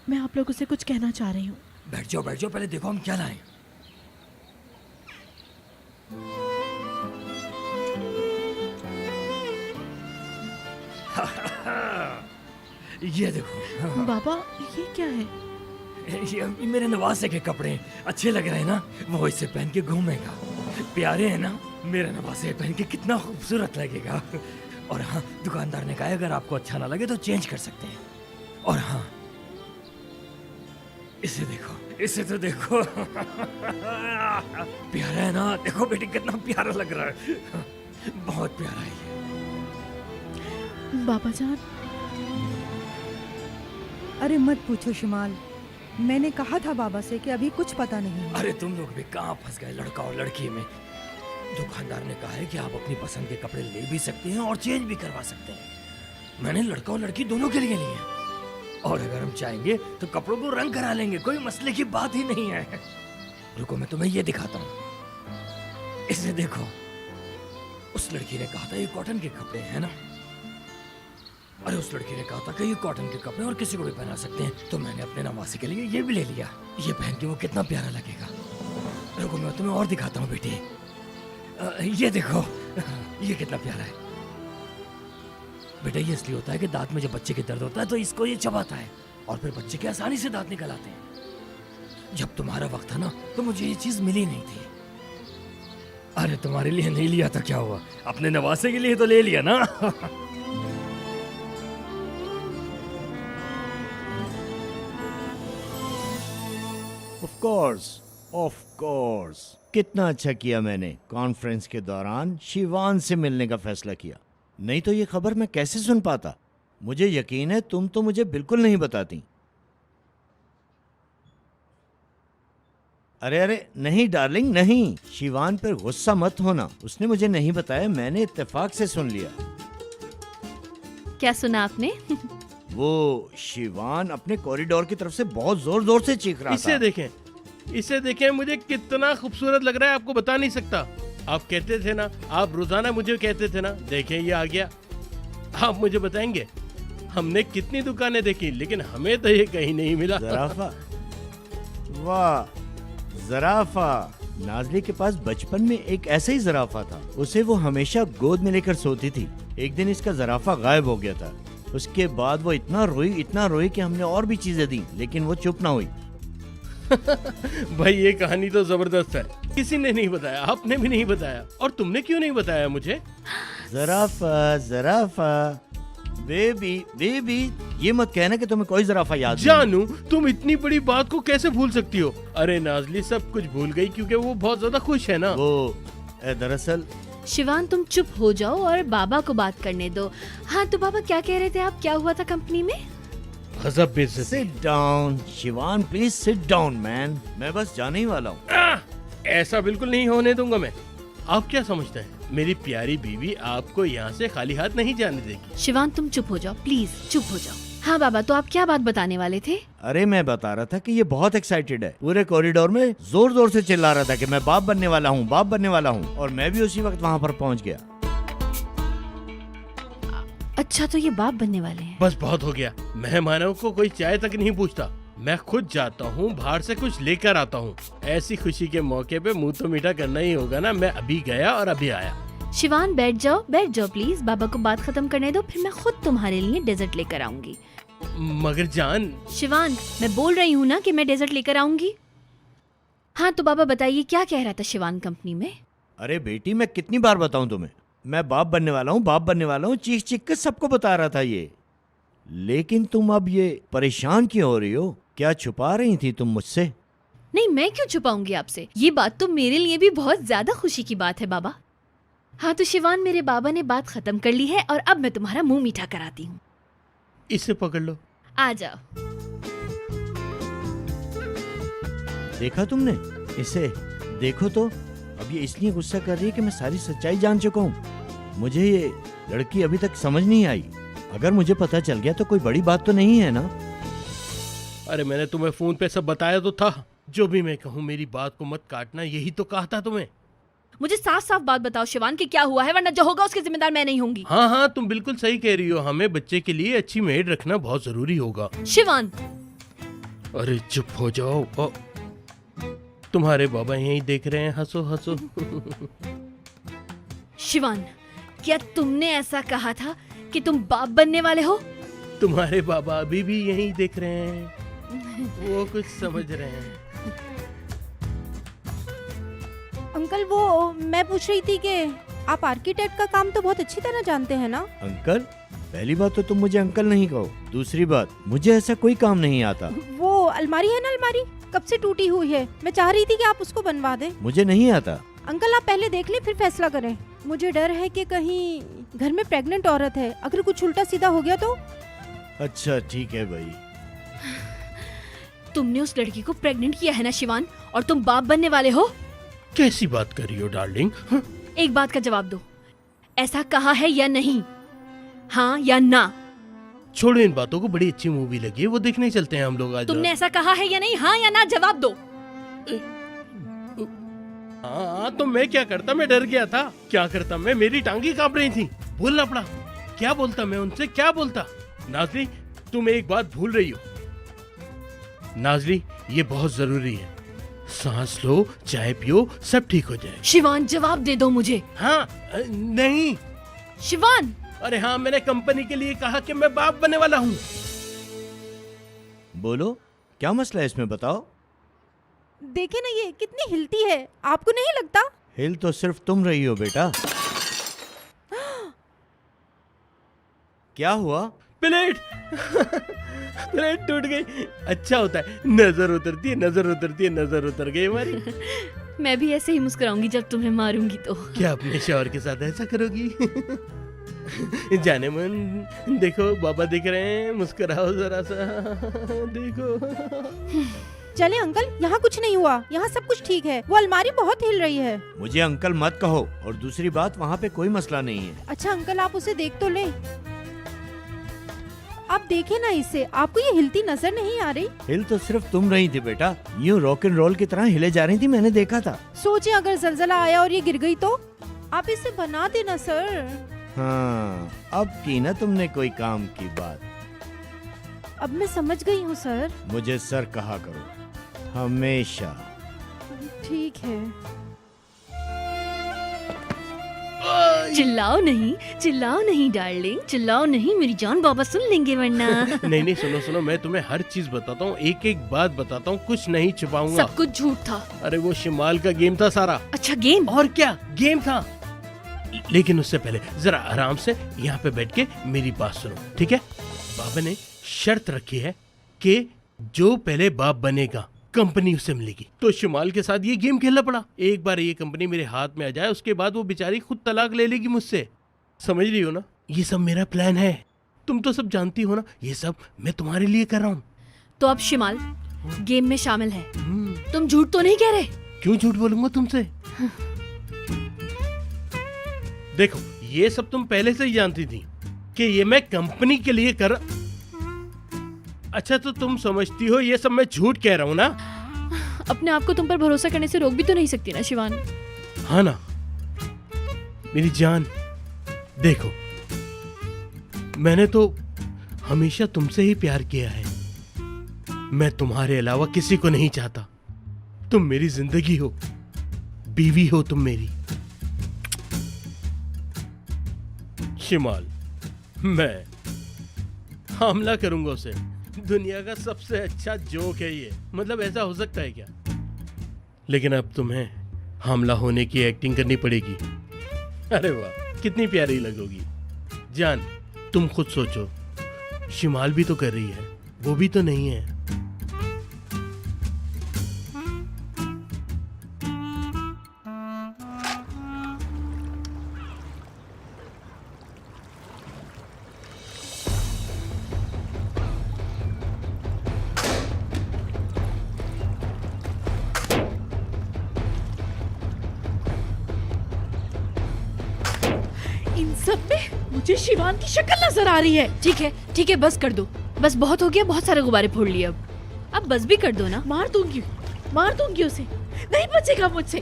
मैं आप लोगों से कुछ कहना चाह रही हूँ। बैठ जाओ, पहले देखो हम क्या लाए। ये देखो, बाबा ये क्या है? ये मेरे नवासे के कपड़े अच्छे लग रहे हैं ना, वो इसे पहन के घूमेगा। प्यारे हैं ना, मेरा नवासे पहन के कितना खूबसूरत लगेगा। और हाँ, दुकानदार ने कहा है, अगर आपको अच्छा ना लगे तो चेंज कर सकते हैं। और हाँ, इसे देखो, इसे तो देखो। प्यारा है ना, देखो बेटी कितना प्यारा लग रहा है। बहुत प्यारा है ये। बाबा जान, अरे मत पूछो शिमाल, मैंने कहा था बाबा से कि अभी कुछ पता नहीं है। अरे तुम लोग भी कहाँ फंस गए लड़का और लड़की में। दुकानदार ने कहा है कि आप अपनी पसंद के कपड़े ले भी सकते हैं और चेंज भी करवा सकते हैं। मैंने लड़का और लड़की दोनों के लिए लिए हैं। और अगर हम चाहेंगे तो कपड़ों को रंग करा लेंगे, कोई मसले की बात ही नहीं है। रुको मैं तुम्हें ये दिखाता हूँ, इसे देखो। उस लड़की ने कहा था ये कॉटन के कपड़े हैं ना, अरे उस लड़की ने कहा था कि ये कॉटन के कपड़े और किसी को भी पहना सकते हैं, तो मैंने अपने नवासे के लिए ये भी ले लिया। ये पहन के वो कितना प्यारा लगेगा। रुको मैं तुम्हें और दिखाता हूँ बेटी, ये देखो, ये कितना प्यारा है। बेटा ये इसलिए होता है कि दांत में जब बच्चे के दर्द होता है तो इसको ये चबाता है और फिर बच्चे के आसानी से दांत निकल आते हैं। जब तुम्हारा वक्त था ना तो मुझे ये चीज मिली नहीं थी। अरे तुम्हारे लिए नहीं लिया था, क्या हुआ, अपने नवासे के लिए तो ले लिया ना। ऑफ कोर्स, कितना अच्छा किया मैंने कॉन्फ्रेंस के दौरान शिवान से मिलने का फैसला किया। नहीं तो ये खबर मैं कैसे सुन पाता। मुझे यकीन है तुम तो मुझे बिल्कुल नहीं बताती। अरे अरे नहीं डार्लिंग, नहीं, शिवान पर गुस्सा मत होना। उसने मुझे नहीं बताया, मैंने इत्तेफाक से सुन लिया। क्या सुना आपने? वो शिवान अपने कॉरिडोर की तरफ से बहुत जोर जोर से चीख रहा था। इसे देखें, मुझे कितना खूबसूरत लग रहा है, आपको बता नहीं सकता। आप कहते थे ना, आप रोजाना मुझे कहते थे ना, देखें ये आ गया। आप मुझे बताएंगे, हमने कितनी दुकानें देखी लेकिन हमें तो ये कहीं नहीं मिला। ज़राफ़ा, वाह ज़राफ़ा। नाज़ली के पास बचपन में एक ऐसा ही ज़राफ़ा था। उसे वो हमेशा गोद में लेकर सोती थी। एक दिन इसका ज़राफ़ा गायब हो गया था। उसके बाद वो इतना रोई कि हमने और भी चीजें दी लेकिन वो चुप ना हुई। भाई ये कहानी तो जबरदस्त है। किसी ने नहीं बताया, आपने भी नहीं बताया, और तुमने क्यों नहीं बताया मुझे? ज़राफ़ा ज़राफ़ा, बेबी बेबी, ये मत कहना कि तुम्हें कोई ज़राफ़ा याद नहीं। जानू, तुम इतनी बड़ी बात को कैसे भूल सकती हो? अरे नाज़ली सब कुछ भूल गई क्योंकि वो बहुत ज्यादा खुश है ना। वो दरअसल शिवान तुम चुप हो जाओ और बाबा को बात करने दो। हाँ तो बाबा क्या कह रहे थे आप, क्या हुआ था कंपनी में? गजब बेइज्जती। Sit down Shivan, please sit down man, मैं बस जाने ही वाला हूँ। ऐसा बिल्कुल नहीं होने दूंगा मैं। आप क्या समझते हैं, मेरी प्यारी बीवी आपको यहाँ से खाली हाथ नहीं जाने देगी। शिवान तुम चुप हो जाओ प्लीज, चुप हो जाओ। हाँ बाबा, तो आप क्या बात बताने वाले थे? अरे मैं बता रहा था कि ये बहुत एक्साइटेड है। पूरे कॉरिडोर में जोर जोर से चिल्ला रहा था कि मैं बाप बनने वाला हूँ, बाप बनने वाला हूँ, और मैं भी उसी वक्त वहाँ पर पहुँच गया। अच्छा तो ये बाप बनने वाले हैं। बस बहुत हो गया, मेहमानों को कोई चाय तक नहीं पूछता। मैं खुद जाता हूँ, बाहर से कुछ लेकर आता हूँ। ऐसी खुशी के मौके पे मुंह तो मीठा करना ही होगा ना। मैं अभी गया और अभी आया। शिवान बैठ जाओ प्लीज, बाबा को बात खत्म करने दो, फिर मैं खुद तुम्हारे लिए डेजर्ट लेकर आऊंगी। मगर जान। शिवान मैं बोल रही हूँ ना कि मैं डेजर्ट लेकर आऊंगी। हाँ तो बाबा बताइए क्या कह रहा था शिवान कंपनी में? अरे बेटी मैं कितनी बार बताऊं तुम्हें, मैं बाप बनने वाला हूँ, बाप बनने वाला हूँ, चीख चीख कर सबको बता रहा था ये। लेकिन तुम अब ये परेशान क्यों हो रही हो? क्या छुपा रही थी तुम मुझसे? नहीं मैं क्यों छुपाऊंगी आपसे, ये बात तो मेरे लिए भी बहुत ज्यादा खुशी की बात है बाबा। हाँ तो शिवान, मेरे बाबा ने बात खत्म कर ली है और अब मैं तुम्हारा मुंह मीठा कराती हूँ। इसे पकड़ लो। आ जाओ। देखा तुमने इसे? देखो तो, अब ये इसलिए गुस्सा कर रही है कि मैं सारी सच्चाई जान चुका हूँ। मुझे ये लड़की अभी तक समझ नहीं आई। अगर मुझे पता चल गया तो कोई बड़ी बात तो नहीं है ना? अरे मैंने तुम्हें फोन पे सब बताया तो था। जो भी मैं कहूँ मेरी बात को मत काटना, यही तो कहा था तुम्हें। मुझे साफ साफ बात बताओ शिवान कि क्या हुआ है, वरना जो होगा उसकी जिम्मेदार मैं नहीं होंगी। हाँ हाँ तुम बिल्कुल सही कह रही हो, हमें बच्चे के लिए अच्छी मेड रखना बहुत जरूरी होगा। शिवान अरे चुप हो जाओ, तुम्हारे बाबा यही देख रहे हैं, हंसो हंसो। शिवान क्या तुमने ऐसा कहा था कि तुम बाप बनने वाले हो? तुम्हारे बाबा अभी भी यही देख रहे हैं, वो कुछ समझ रहे हैं। अंकल वो मैं पूछ रही थी कि आप आर्किटेक्ट का काम तो बहुत अच्छी तरह जानते हैं ना? अंकल, पहली बात तो तुम मुझे अंकल नहीं कहो। दूसरी बात, मुझे ऐसा कोई काम नहीं आता। वो अलमारी है ना, अलमारी कब से टूटी हुई है, मैं चाह रही थी कि आप उसको बनवा दें। मुझे नहीं आता। अंकल आप पहले देख लें फिर फैसला करें। मुझे डर है कि कहीं घर में प्रेग्नेंट औरत है, अगर कुछ उल्टा सीधा हो गया तो। अच्छा ठीक है भाई। तुमने उस लड़की को प्रेग्नेंट किया है ना शिवान, और तुम बाप बनने वाले हो? कैसी बात कर रही हो डार्लिंग? एक बात का जवाब दो, ऐसा कहा है या नहीं? हाँ या ना? छोड़ो इन बातों को, बड़ी अच्छी मूवी लगी है, वो देखने चलते हैं हम लोग आज। तुमने ऐसा कहा है या नहीं? हाँ या ना जवाब दो। हाँ तो मैं क्या करता, मैं डर गया था। क्या करता मैं, मेरी टांगी कांप रही थी, बोलना पड़ा। क्या बोलता मैं उनसे, क्या बोलता? नाजली तुम एक बात भूल रही हो। नाजली ये बहुत जरूरी है, सांस लो, चाय पियो, सब ठीक हो जाए। शिवान जवाब दे दो मुझे। हाँ नहीं शिवान। अरे हाँ, मैंने कंपनी के लिए कहा कि मैं बाप बनने वाला हूँ। बोलो क्या मसला है इसमें, बताओ। देखे ना ये कितनी हिलती है, आपको नहीं लगता? हिल तो सिर्फ तुम रही हो बेटा। क्या हुआ? प्लेट प्लेट टूट गई। अच्छा होता है, नजर उतरती है, नजर उतरती है, नजर उतर गई हमारी। मैं भी ऐसे ही मुस्कुराऊंगी जब तुम्हें मारूंगी तो। क्या अपने शौहर के साथ ऐसा करोगी? जाने मन, देखो बाबा दिख रहे हैं, मुस्कुराओ जरा सा, देखो। चले अंकल, यहाँ कुछ नहीं हुआ, यहाँ सब कुछ ठीक है। वो अलमारी बहुत हिल रही है। मुझे अंकल मत कहो, और दूसरी बात वहाँ पे कोई मसला नहीं है। अच्छा अंकल आप उसे देख तो ले। आप देखे ना इसे, आपको ये हिलती नजर नहीं आ रही? हिल तो सिर्फ तुम रही थी बेटा, यूं रॉक एंड रोल की तरह हिले जा रही थी, मैंने देखा था। सोचे अगर जलजला आया और ये गिर गई तो? आप इसे बना देना सर। हाँ अब की ना तुमने कोई काम की बात। अब मैं समझ गई हूँ सर। मुझे सर कहा करो हमेशा। ठीक है। चिल्लाओ नहीं, चिल्लाओ नहीं डार्लिंग, चिल्लाओ नहीं, मेरी जान बाबा सुन लेंगे वरना। नहीं नहीं सुनो सुनो, मैं तुम्हें हर चीज बताता हूँ, एक एक बात बताता हूँ, कुछ नहीं छुपाऊंगा। सब कुछ झूठ था। अरे वो शिमाल का गेम था सारा। अच्छा गेम? और क्या गेम था। लेकिन उससे पहले जरा आराम से यहाँ पे बैठ के मेरी बात सुनो, ठीक है? बाबा ने शर्त रखी है कि जो पहले बाप बनेगा कंपनी उसे मिलेगी। तो शिमाल के साथ ये गेम खेलना पड़ा। एक बार ये कंपनी मेरे हाथ में आ जाए, उसके बाद वो बेचारी खुद तलाक ले लेगी मुझसे। समझ रही हो ना? ये सब मेरा प्लान है, तुम तो सब जानती हो ना, ये सब मैं तुम्हारे लिए कर रहा हूँ। तो अब शिमाल गेम में शामिल है। तुम झूठ तो नहीं कह रहे? क्यों झूठ बोलूंगा तुमसे? देखो ये सब तुम पहले से ही जानती थी कि ये मैं कंपनी के लिए कर। अच्छा तो तुम समझती हो ये सब मैं झूठ कह रहा हूँ ना? अपने आप को तुम पर भरोसा करने से रोक भी तो नहीं सकती ना शिवान। हाँ ना मेरी जान, देखो मैंने तो हमेशा तुमसे ही प्यार किया है। मैं तुम्हारे अलावा किसी को नहीं चाहता। तुम मेरी जिंदगी हो, बीवी हो तुम मेरी। शिमाल मैं हमला करूंगा उसे। दुनिया का सबसे अच्छा जोक है ये, मतलब ऐसा हो सकता है क्या? लेकिन अब तुम्हें हमला होने की एक्टिंग करनी पड़ेगी। अरे वाह कितनी प्यारी लगोगी। जान तुम खुद सोचो, शिमाल भी तो कर रही है, वो भी तो नहीं है। इन सब में मुझे शिवान की शक्ल नजर आ रही है। ठीक है बस कर दो, बस बहुत हो गया, बहुत सारे गुब्बारे फोड़ लिए। अब बस भी कर दो ना। मार दूंगी उसे, नहीं बचेगा मुझसे।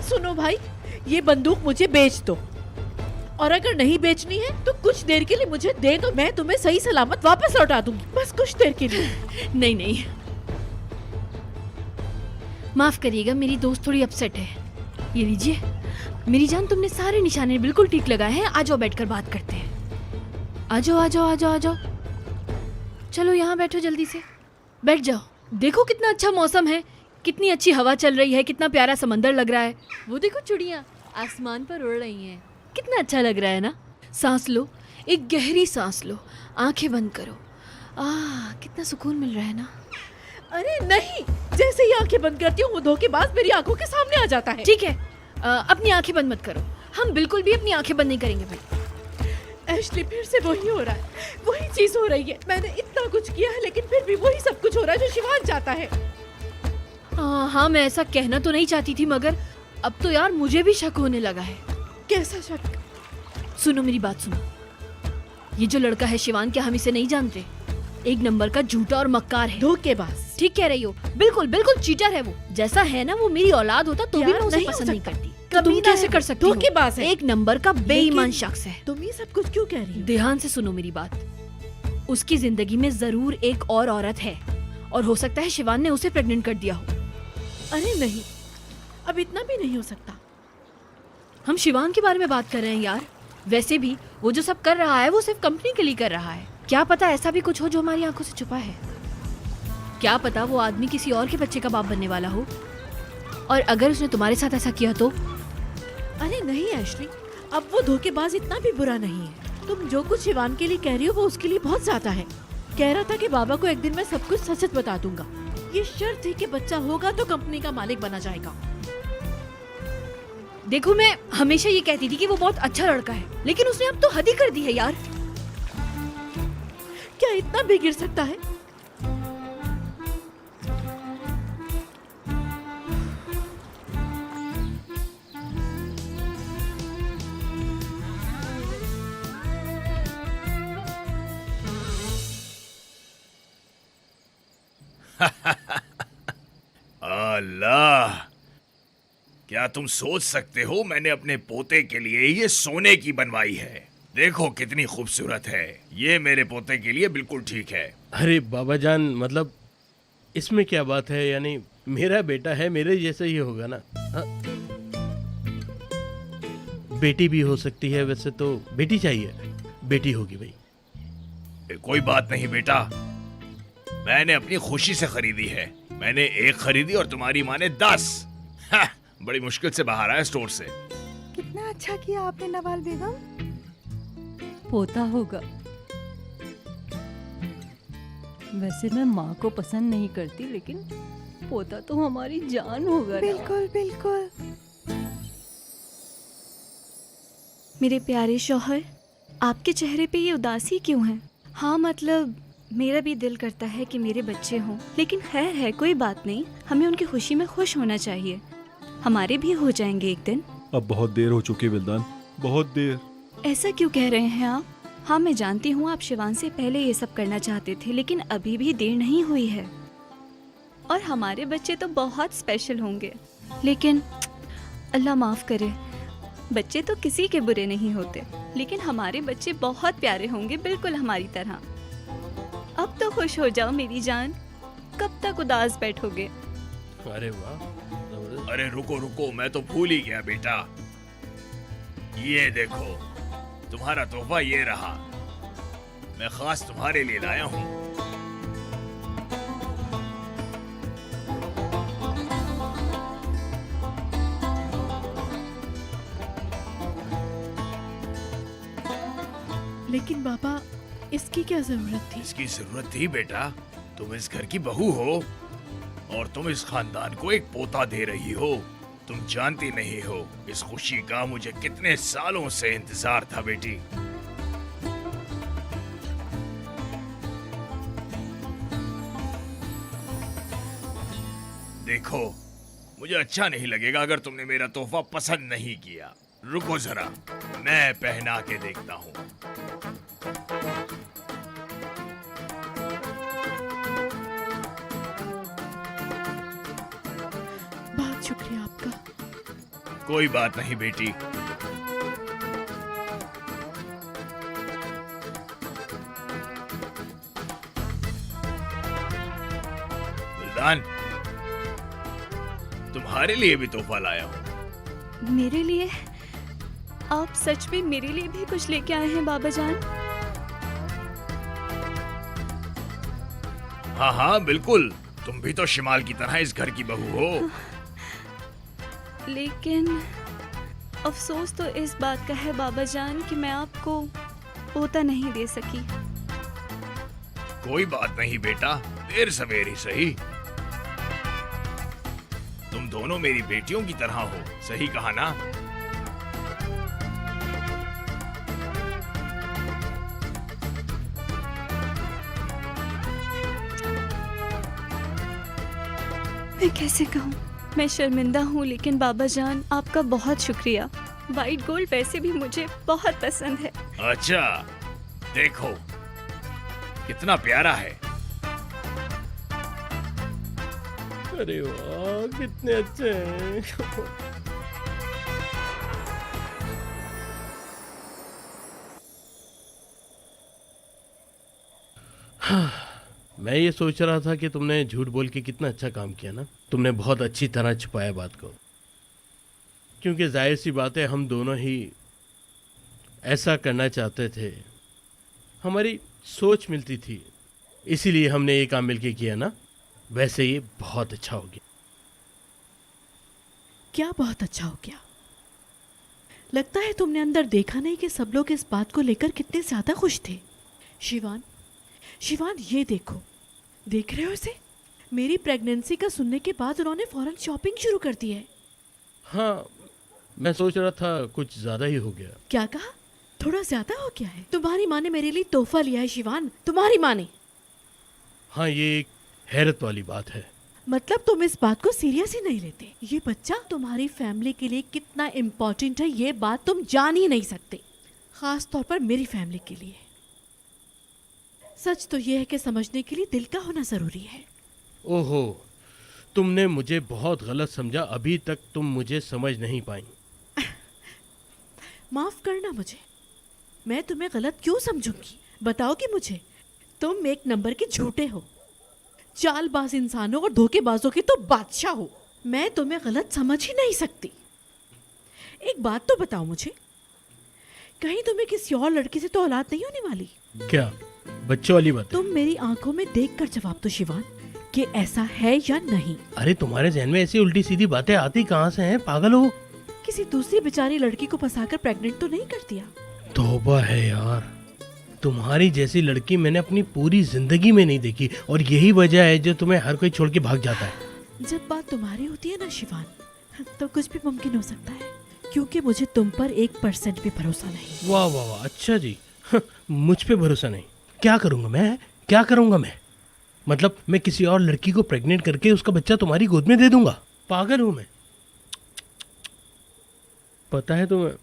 सुनो भाई, ये बंदूक मुझे बेच दो, और अगर नहीं बेचनी है तो कुछ देर के लिए मुझे दे दो, मैं तुम्हें सही सलामत वापस लौटा दूंगी, बस कुछ देर के लिए। नहीं माफ करिएगा, मेरी दोस्त थोड़ी अपसेट है। ये लीजिए मेरी जान, तुमने सारे निशाने बिल्कुल ठीक लगाए हैं। आ जाओ बैठकर बात करते हैं। आ जाओ आ जाओ आ जाओ आ जाओ, चलो यहाँ बैठो, जल्दी से बैठ जाओ। देखो कितना अच्छा मौसम है, कितनी अच्छी हवा चल रही है, कितना प्यारा समंदर लग रहा है। वो देखो चिड़ियाँ आसमान पर उड़ रही हैं, कितना अच्छा लग रहा है ना। सांस लो, एक गहरी सांस लो, आंखें बंद करो। कितना सुकून मिल रहा है ना। अरे नहीं, जैसे ही आंखें बंद करती हूँ वो धोखेबाज मेरी आंखों के सामने आ जाता है। ठीक है, अपनी आंखें बंद मत करो, हम बिल्कुल भी अपनी आंखें बंद नहीं करेंगे भाई। एशली, फिर से वही हो रहा है, वही चीज हो रही है। मैंने इतना कुछ किया है लेकिन फिर भी वही सब कुछ हो रहा है जो शिवान चाहता है। हाँ, मैं ऐसा कहना तो नहीं चाहती थी, मगर अब तो यार मुझे भी शक होने लगा है। कैसा शक? सुनो मेरी बात सुनो, ये जो लड़का है शिवान, क्या हम इसे नहीं जानते? एक नंबर का झूठा और मक्कार है, धोखेबाज। ठीक कह रही हो, बिल्कुल बिल्कुल चीटर है वो। जैसा है ना, वो मेरी औलाद होता तो भी मैं उसे पसंद नहीं करती। तुम कैसे कर सकती हो? धोखेबाज है, एक नंबर का बेईमान शख्स है। तुम ये सब कुछ क्यों कह रही हो? ध्यान से सुनो मेरी बात, उसकी जिंदगी में जरूर एक और औरत है, और हो सकता है शिवान ने उसे प्रेग्नेंट कर दिया हो। अरे नहीं, अब इतना भी नहीं हो सकता। हम शिवान के बारे में बात कर रहे हैं यार। वैसे भी वो जो सब कर रहा है वो सिर्फ कंपनी के लिए कर रहा है। क्या पता ऐसा भी कुछ हो जो हमारी आंखों से छुपा है। क्या पता वो आदमी किसी और के बच्चे का बाप बनने वाला हो, और अगर उसने तुम्हारे साथ ऐसा किया तो? अरे नहीं एशली, अब वो धोखेबाज इतना भी बुरा नहीं है। तुम जो कुछ शिवान के लिए कह रही हो वो उसके लिए बहुत ज्यादा है। कह रहा था कि बाबा को एक दिन मैं सब कुछ सच सच बता दूंगा। ये शर्त थी कि बच्चा होगा तो कंपनी का मालिक बना जाएगा। देखो, मैं हमेशा ये कहती थी कि वो बहुत अच्छा लड़का है, लेकिन उसने अब तो हद ही कर दी है यार। क्या इतना भी गिर सकता है? अल्लाह, क्या तुम सोच सकते हो मैंने अपने पोते के लिए ये सोने की बनवाई है। देखो कितनी खूबसूरत है। ये मेरे पोते के लिए बिल्कुल ठीक है। अरे बाबा जान, मतलब इसमें क्या बात है, यानी मेरा बेटा है, मेरे जैसा ही होगा ना। बेटी भी हो सकती है, वैसे तो बेटी चाहिए, बेटी होगी भाई। कोई बात नहीं बेटा, मैंने अपनी खुशी से खरीदी है। मैंने एक खरीदी और तुम्हारी माँ ने 10। बड़ी मुश्किल से बाहर आया स्टोर से। कितना अच्छा किया आपने नवाल बेगम। पोता होगा। वैसे मैं माँ को पसंद नहीं करती, लेकिन पोता तो हमारी जान होगा ना। बिल्कुल बिल्कुल। मेरे प्यारे शौहर, आपके चेहरे पे ये उदासी क्यों है? हाँ मतलब मेरा भी दिल करता है कि मेरे बच्चे हों, लेकिन खैर है, कोई बात नहीं। हमें उनकी खुशी में खुश होना चाहिए। हमारे भी हो जाएंगे एक दिन। अब बहुत देर हो चुकी विल्दान, बहुत देर। ऐसा क्यों कह रहे हैं आप? हाँ मैं जानती हूँ आप शिवान से पहले ये सब करना चाहते थे, लेकिन अभी भी देर नहीं हुई है। और हमारे बच्चे तो बहुत स्पेशल होंगे, लेकिन अल्लाह माफ़ करे, बच्चे तो किसी के बुरे नहीं होते, लेकिन हमारे बच्चे बहुत प्यारे होंगे, बिल्कुल हमारी तरह। अब तो खुश हो जाओ मेरी जान, कब तक उदास बैठोगे? अरे वाह, अरे रुको रुको, मैं तो भूल ही गया बेटा। ये देखो, तुम्हारा तोहफा ये रहा, मैं खास तुम्हारे लिए लाया हूँ। लेकिन बाबा, इसकी क्या जरूरत थी? इसकी जरूरत थी बेटा, तुम इस घर की बहू हो और तुम इस खानदान को एक पोता दे रही हो। तुम जानती नहीं हो इस खुशी का मुझे कितने सालों से इंतजार था बेटी। देखो, मुझे अच्छा नहीं लगेगा अगर तुमने मेरा तोहफा पसंद नहीं किया। रुको जरा, मैं पहना के देखता हूँ। बहुत शुक्रिया आपका। कोई बात नहीं बेटी। गुलदान, तुम्हारे लिए भी तोहफा लाया हूँ। मेरे लिए? आप सच में मेरे लिए भी कुछ लेके आए हैं बाबा जान? हाँ हाँ बिल्कुल, तुम भी तो शिमाल की तरह इस घर की बहू हो। लेकिन अफसोस तो इस बात का है बाबा जान कि मैं आपको पोता नहीं दे सकी। कोई बात नहीं बेटा, देर सवेर ही सही। तुम दोनों मेरी बेटियों की तरह हो, सही कहा ना? मैं कैसे कहूँ, मैं शर्मिंदा हूँ, लेकिन बाबा जान आपका बहुत शुक्रिया। वाइट गोल्ड वैसे भी मुझे बहुत पसंद है। अच्छा, देखो कितना प्यारा है। अरे वाह, कितने अच्छे हैं। मैं ये सोच रहा था कि तुमने झूठ बोल के कितना अच्छा काम किया ना। तुमने बहुत अच्छी तरह छुपाया बात को, क्योंकि जाहिर सी बात है हम दोनों ही ऐसा करना चाहते थे, हमारी सोच मिलती थी, इसीलिए हमने ये काम मिलके किया ना। वैसे ये बहुत अच्छा हो गया। क्या बहुत अच्छा हो गया? लगता है तुमने अंदर देखा नहीं कि सब लोग इस बात को लेकर कितने ज्यादा खुश थे। शिवान, शिवान ये देखो, देख रहे हो इसे? मेरी प्रेगनेंसी का सुनने के बाद उन्होंने फौरन शॉपिंग शुरू कर दी है। हाँ, मैं सोच रहा था कुछ ज्यादा ही हो गया। क्या कहा? थोड़ा ज्यादा हो गया है? तुम्हारी माँ ने मेरे लिए तोहफा लिया है शिवान, तुम्हारी माँ ने। हाँ, ये एक हैरत वाली बात है। मतलब तुम इस बात को सीरियस ही नहीं लेते। ये बच्चा तुम्हारी फैमिली के लिए कितना इम्पोर्टेंट है ये बात तुम जान ही नहीं सकते, खास तौर पर मेरी फैमिली के लिए। सच तो ये है कि समझने के लिए दिल का होना जरूरी है। ओहो, तुमने मुझे बहुत गलत समझा। अभी तक तुम मुझे समझ नहीं पाई। माफ करना मुझे, मैं तुम्हें गलत क्यों समझूंगी? बताओगी मुझे? तुम एक नंबर के झूठे हो, चालबाज इंसानों और धोखेबाजों के तो बादशाह हो। मैं तुम्हें गलत समझ ही नहीं सकती। एक बात तो बताओ मुझे, कहीं तुम्हें किसी और लड़के से तो औलाद नहीं होने वाली? क्या बच्चों वाली बात है? तुम मेरी आंखों में देखकर जवाब दो शिवान कि ऐसा है या नहीं। अरे तुम्हारे जहन में ऐसी उल्टी सीधी बातें आती कहाँ से हैं? पागल हो? किसी दूसरी बेचारी लड़की को फंसाकर प्रेग्नेंट तो नहीं कर दिया? तौबा है यार, तुम्हारी जैसी लड़की मैंने अपनी पूरी जिंदगी में नहीं देखी, और यही वजह है जो तुम्हें हर कोई छोड़ के भाग जाता है। जब बात तुम्हारी होती है ना शिवान, तो कुछ भी मुमकिन हो सकता है, क्योंकि मुझे तुम पर 1% भी भरोसा नहीं। वाह वाह वाह, अच्छा जी। मुझ पे भरोसा नहीं? क्या करूंगा मैं? क्या करूंगा मैं? मतलब मैं किसी और लड़की को प्रेग्नेंट करके उसका बच्चा तुम्हारी गोद में दे दूंगा? पागल हूं मैं? पता है तुम्हें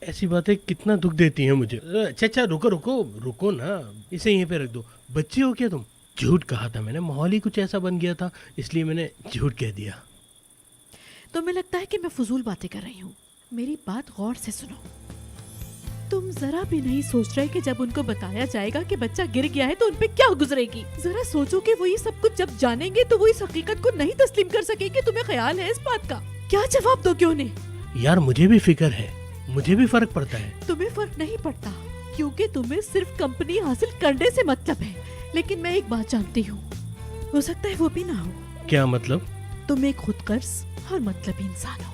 ऐसी बातें कितना दुख देती हैं मुझे। अच्छा अच्छा, रुको रुको रुको ना, इसे यहीं पे रख दो। बच्चे हो क्या तुम? झूठ कहा था मैंने, माहौल ही कुछ ऐसा बन गया था, इसलिए मैंने झूठ कह दिया। तुम्हें लगता है कि मैं फजूल बातें कर रही हूँ? मेरी बात गौर से सुनो। तुम जरा भी नहीं सोच रहे कि जब उनको बताया जाएगा कि बच्चा गिर गया है तो उन पे क्या गुजरेगी? जरा सोचो कि वो ये सब कुछ जब जानेंगे तो वो इस हकीकत को नहीं तस्लीम कर सकेंगे। तुम्हें ख्याल है इस बात का? क्या जवाब दोगे उन्हें? यार मुझे भी फिक्र है, मुझे भी फर्क पड़ता है। तुम्हें फर्क नहीं पड़ता क्योंकि तुम्हें सिर्फ कंपनी हासिल करने से मतलब है। लेकिन मैं एक बात जानती हूँ, हो सकता है वो भी ना हो। क्या मतलब? तुम एक खुदगर्ज और मतलबी इंसान हो।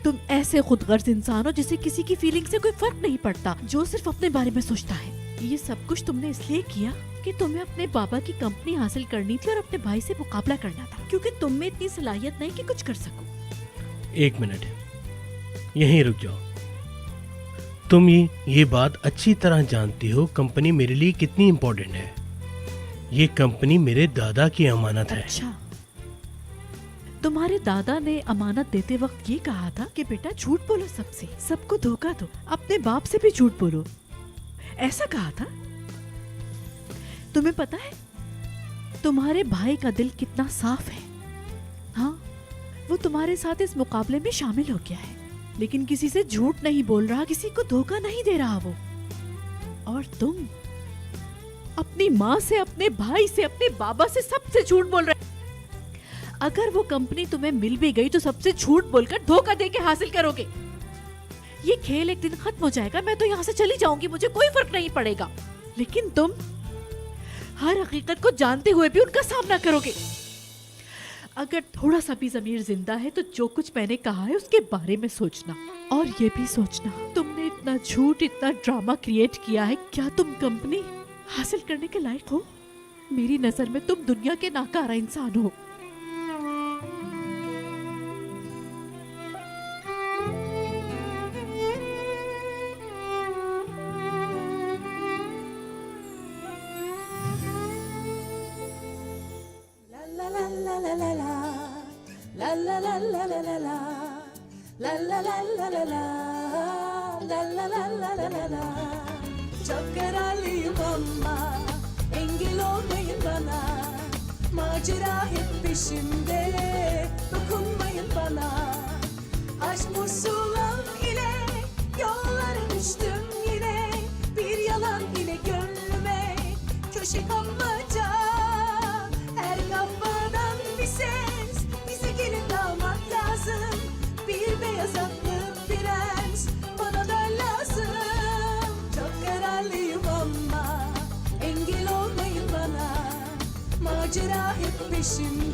तुम ऐसे खुदगर्ज इंसान हो जिसे किसी की फीलिंग से कोई फर्क नहीं पड़ता, जो सिर्फ अपने बारे में सोचता है। ये सब कुछ तुमने इसलिए किया कि तुम्हें अपने बाबा की कंपनी हासिल करनी थी और अपने भाई से मुकाबला करना था, क्योंकि तुम में इतनी सलाहियत नहीं कि कुछ कर सको। एक मिनट, यहीं रुक जाओ। तुम ये बात अच्छी तरह जानती हो कंपनी मेरे लिए कितनी इम्पोर्टेंट है। ये कंपनी मेरे दादा की अमानत है। अच्छा, तुम्हारे दादा ने अमानत देते वक्त ये कहा था कि बेटा झूठ बोलो, सबसे सबको धोखा दो, अपने बाप से भी झूठ बोलो, ऐसा कहा था। तुम्हें पता है तुम्हारे भाई का दिल कितना साफ है? हाँ, वो तुम्हारे साथ इस मुकाबले में शामिल हो गया है, लेकिन किसी से झूठ नहीं बोल रहा, किसी को धोखा नहीं दे रहा वो। और तुम अपनी माँ से, अपने भाई से, अपने बाबा से, सबसे झूठ बोल रहे। अगर वो कंपनी तुम्हें मिल भी गई तो सबसे झूठ बोलकर धोखा देके हासिल करोगे। ये खेल एक दिन खत्म हो जाएगा, मैं तो यहाँ से चली जाऊंगी, मुझे कोई फर्क नहीं पड़ेगा। लेकिन तुम हर हकीकत को जानते हुए भी उनका सामना करोगे? अगर थोड़ा सा भी ज़मीर जिंदा है तो जो कुछ मैंने कहा है उसके बारे में सोचना, और ये भी सोचना तुमने इतना झूठ, इतना ड्रामा क्रिएट किया है, क्या तुम कंपनी हासिल करने के लायक हो? मेरी नजर में तुम दुनिया के नाकारा इंसान हो। Çok kararlıyım ama engel olmayın bana. Macera hep peşimde, dokunmayın bana. Aşk musulam ile yollara düştüm yine. Bir yalan ile gönlüme köşe kapmaca. Her kafadan bir ses, bize gelin damat lazım. Bir beyaz atlı prens bana da lazım. Çok kararlıyım ama engel olmayın bana. Macera hep peşimde.